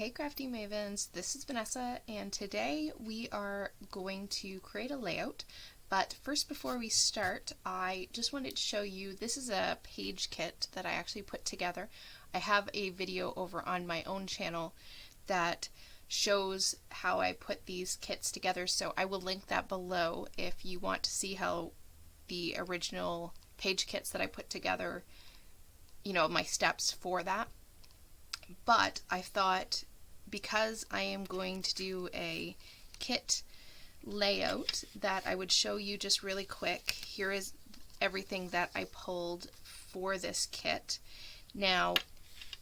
Hey Crafty Mavens, this is Vanessa, and today we are going to create a layout. But first, before we start, I just wanted to show you, this is a page kit that I actually put together. I have a video over on my own channel that shows how I put these kits together, so I will link that below if you want to see how the original page kits that I put together, my steps for that. But I thought, because I am going to do a kit layout, that I would show you just really quick. Here is everything that I pulled for this kit. Now,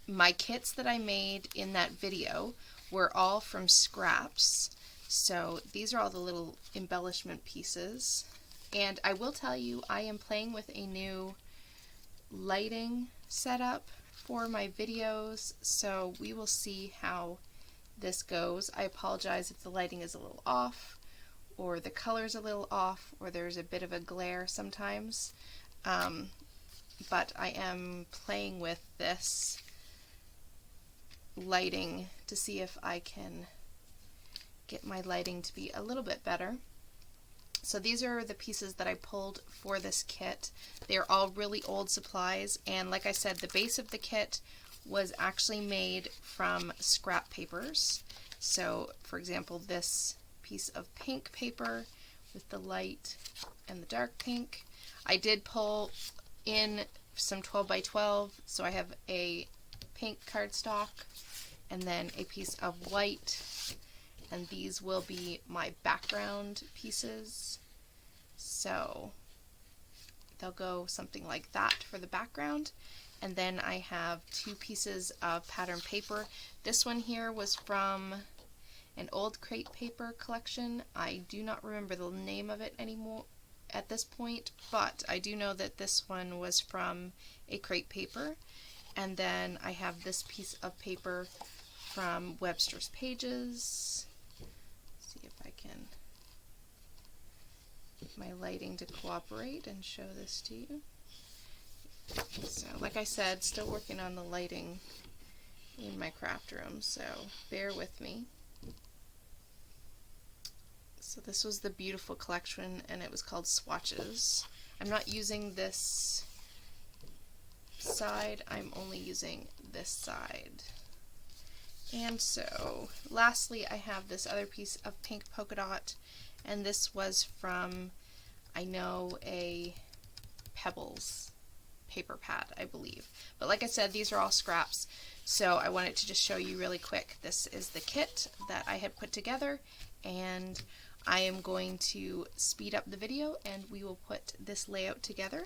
my kits that I made in that video were all from scraps. So these are all the little embellishment pieces. And I will tell you, I am playing with a new lighting setup for my videos, so we will see how this goes. I apologize if the lighting is a little off, or the color's a little off, or there's a bit of a glare sometimes, but I am playing with this lighting to see if I can get my lighting to be a little bit better. So these are the pieces that I pulled for this kit. They're all really old supplies, and like I said, the base of the kit was actually made from scrap papers. So for example, this piece of pink paper with the light and the dark pink. I did pull in some 12 by 12, so I have a pink cardstock and then a piece of white, and these will be my background pieces. So they'll go something like that for the background. And then I have two pieces of pattern paper. This one here was from an old crate paper collection. I do not remember the name of it anymore at this point, but I do know that this one was from a crate paper. And then I have this piece of paper from Webster's Pages. See if I can get my lighting to cooperate and show this to you. So like I said, still working on the lighting in my craft room, so bear with me. So this was the beautiful collection, and it was called Swatches. I'm not using this side, I'm only using this side. And so lastly, I have this other piece of pink polka dot, and this was from, I know, a Pebbles paper pad, I believe. But like I said, these are all scraps, so I wanted to just show you really quick. This is the kit that I had put together, and I am going to speed up the video and we will put this layout together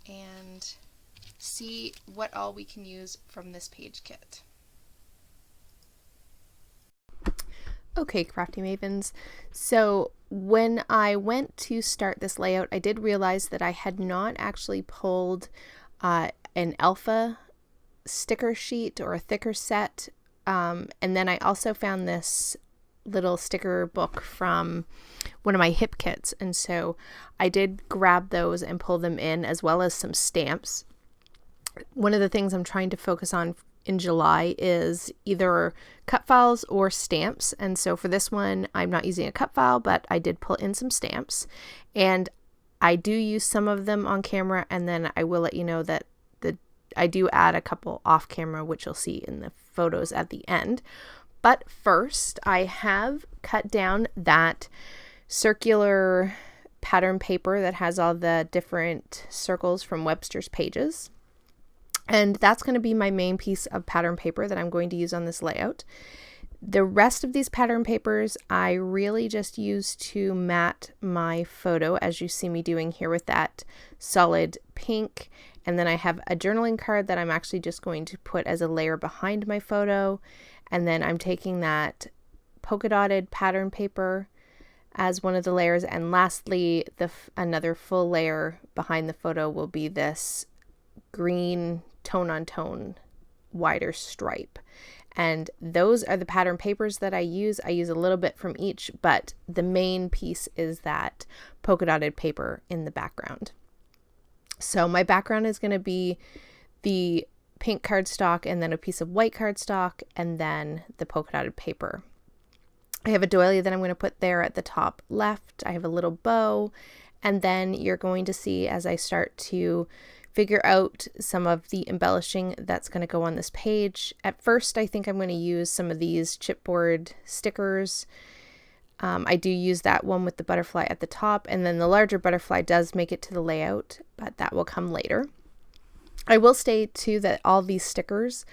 and see what all we can use from this page kit. Okay, Crafty Mavens, so when I went to start this layout, I did realize that I had not actually pulled an alpha sticker sheet or a thicker set, and then I also found this little sticker book from one of my hip kits, and so I did grab those and pull them in, as well as some stamps. One of the things I'm trying to focus on in July is either cut files or stamps, and so for this one I'm not using a cut file, but I did pull in some stamps, and I do use some of them on camera, and then I will let you know that I do add a couple off camera, which you'll see in the photos at the end. But first, I have cut down that circular pattern paper that has all the different circles from Webster's Pages. And that's going to be my main piece of pattern paper that I'm going to use on this layout. The rest of these pattern papers I really just use to mat my photo, as you see me doing here with that solid pink. And then I have a journaling card that I'm actually just going to put as a layer behind my photo. And then I'm taking that polka dotted pattern paper as one of the layers. And lastly, another full layer behind the photo will be this green tone on tone wider stripe, and those are the pattern papers that I use. I use a little bit from each, but the main piece is that polka dotted paper in the background. So my background is going to be the pink cardstock and then a piece of white cardstock and then the polka dotted paper. I have a doily that I'm going to put there at the top left. I have a little bow, and then you're going to see as I start to figure out some of the embellishing that's going to go on this page. At first, I think I'm going to use some of these chipboard stickers. I do use that one with the butterfly at the top, and then the larger butterfly does make it to the layout, but that will come later. I will state too that all these stickers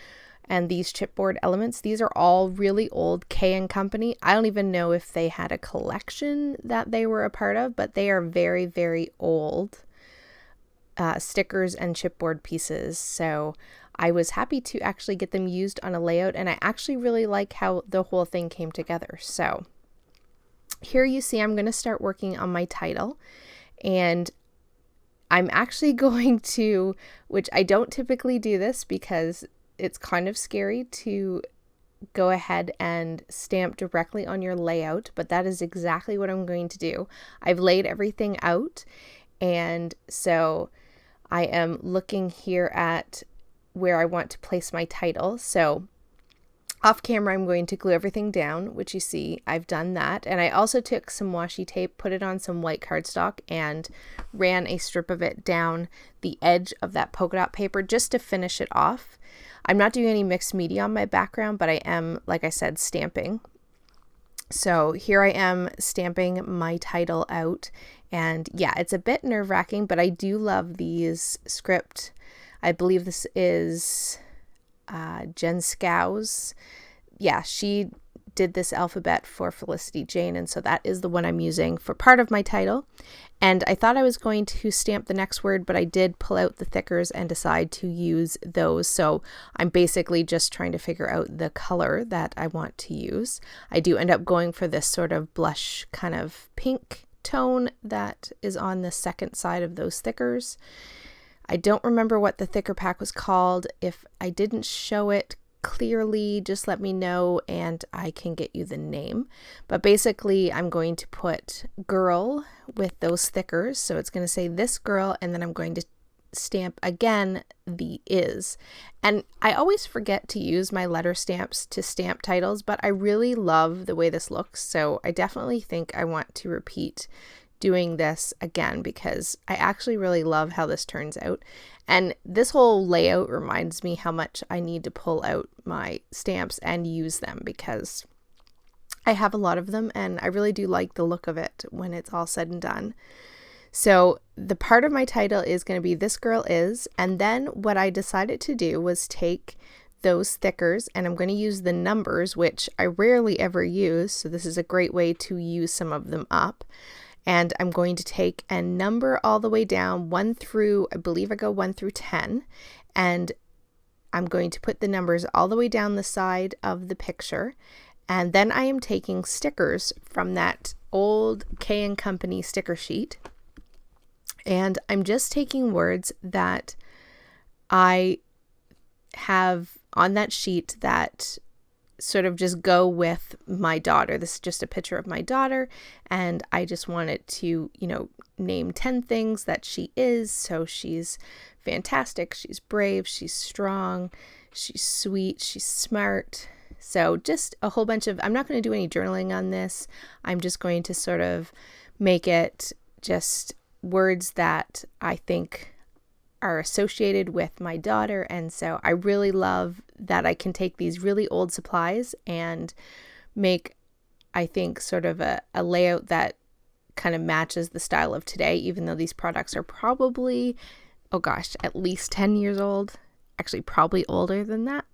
and these chipboard elements, these are all really old K & Company. I don't even know if they had a collection that they were a part of, but they are very, very old stickers and chipboard pieces. So I was happy to actually get them used on a layout, and I actually really like how the whole thing came together. So here you see I'm going to start working on my title, and I'm actually going to, which I don't typically do this because it's kind of scary to go ahead and stamp directly on your layout, but that is exactly what I'm going to do. I've laid everything out, and so I am looking here at where I want to place my title. So off camera, I'm going to glue everything down, which you see I've done that. And I also took some washi tape, put it on some white cardstock, and ran a strip of it down the edge of that polka dot paper just to finish it off. I'm not doing any mixed media on my background, but I am, like I said, stamping. So here I am stamping my title out. And yeah, it's a bit nerve-wracking, but I do love these script. I believe this is Jen Scow's. Yeah, she did this alphabet for Felicity Jane, and so that is the one I'm using for part of my title. And I thought I was going to stamp the next word, but I did pull out the thickers and decide to use those. So I'm basically just trying to figure out the color that I want to use. I do end up going for this sort of blush kind of pink tone that is on the second side of those thickers. I don't remember what the thicker pack was called. If I didn't show it clearly, just let me know and I can get you the name. But basically, I'm going to put girl with those thickers. So it's going to say this girl, and then I'm going to stamp again the is. And I always forget to use my letter stamps to stamp titles, but I really love the way this looks. So I definitely think I want to repeat doing this again because I actually really love how this turns out. And this whole layout reminds me how much I need to pull out my stamps and use them because I have a lot of them and I really do like the look of it when it's all said and done. So the part of my title is going to be This Girl Is, and then what I decided to do was take those thickers and I'm going to use the numbers, which I rarely ever use, so this is a great way to use some of them up. And I'm going to take and number all the way down 1 through, I believe I go 1 through 10. And I'm going to put the numbers all the way down the side of the picture. And then I am taking stickers from that old K & Company sticker sheet. And I'm just taking words that I have on that sheet that sort of just go with my daughter. This is just a picture of my daughter, and I just wanted to, name 10 things that she is. So she's fantastic, she's brave, she's strong, she's sweet, she's smart. So just a whole bunch of, I'm not going to do any journaling on this. I'm just going to sort of make it just words that I think are associated with my daughter. And so I really love that I can take these really old supplies and make, I think, sort of a layout that kind of matches the style of today, even though these products are probably, at least 10 years old, actually probably older than that.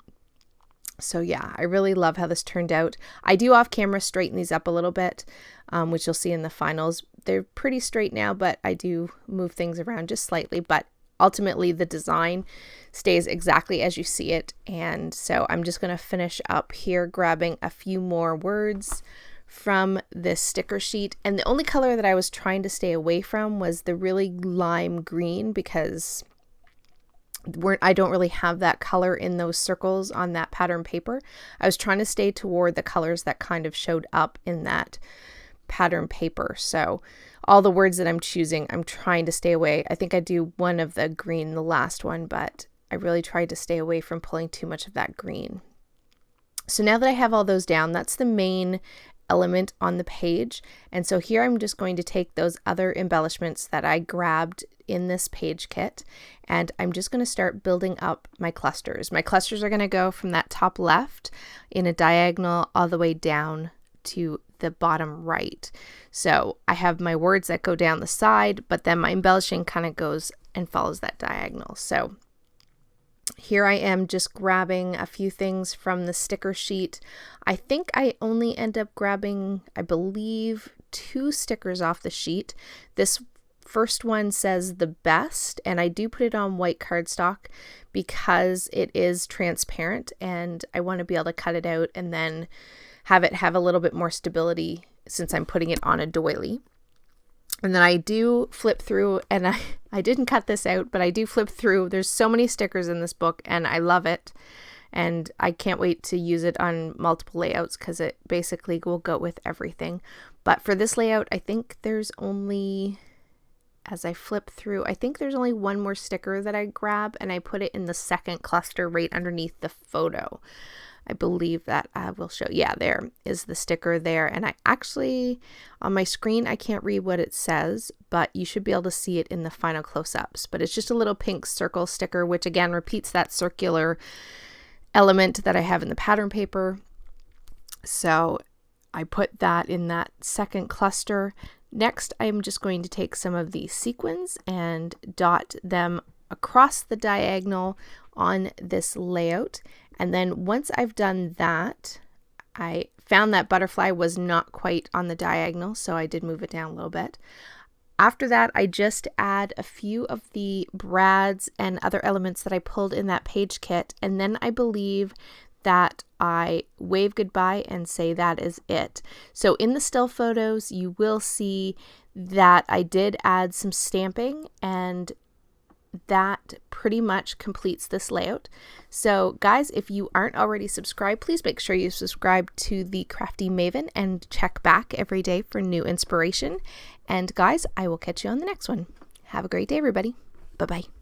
So yeah, I really love how this turned out. I do off camera straighten these up a little bit, which you'll see in the finals. They're pretty straight now, but I do move things around just slightly, but ultimately the design stays exactly as you see it. And so I'm just going to finish up here grabbing a few more words from this sticker sheet. And the only color that I was trying to stay away from was the really lime green because I don't really have that color in those circles on that pattern paper. I was trying to stay toward the colors that kind of showed up in that pattern paper. So all the words that I'm choosing, I'm trying to stay away. I think I do one of the green, the last one, but I really tried to stay away from pulling too much of that green. So now that I have all those down, that's the main element on the page. And so here I'm just going to take those other embellishments that I grabbed in this page kit, and I'm just going to start building up my clusters. My clusters are going to go from that top left in a diagonal all the way down to the bottom right. So I have my words that go down the side, but then my embellishing kind of goes and follows that diagonal. So here I am just grabbing a few things from the sticker sheet. I think I only end up grabbing, I believe, 2 stickers off the sheet. This first one says the best, and I do put it on white cardstock because it is transparent and I want to be able to cut it out and then have it have a little bit more stability since I'm putting it on a doily. And then I do flip through, and I didn't cut this out, but I do flip through. There's so many stickers in this book and I love it. And I can't wait to use it on multiple layouts because it basically will go with everything. But for this layout, I think there's only, as I flip through, I think there's only one more sticker that I grab, and I put it in the second cluster right underneath the photo. I believe that I will show. Yeah, there is the sticker there. And I actually, on my screen, I can't read what it says, but you should be able to see it in the final close-ups. But it's just a little pink circle sticker, which again repeats that circular element that I have in the pattern paper. So I put that in that second cluster. Next, I'm just going to take some of these sequins and dot them across the diagonal on this layout. And then once I've done that, I found that butterfly was not quite on the diagonal, so I did move it down a little bit. After that, I just add a few of the brads and other elements that I pulled in that page kit, and then I believe that I wave goodbye and say that is it. So in the still photos, you will see that I did add some stamping, and that pretty much completes this layout. So guys, if you aren't already subscribed, please make sure you subscribe to the Crafty Maven and check back every day for new inspiration. And guys, I will catch you on the next one. Have a great day, everybody. Bye-bye.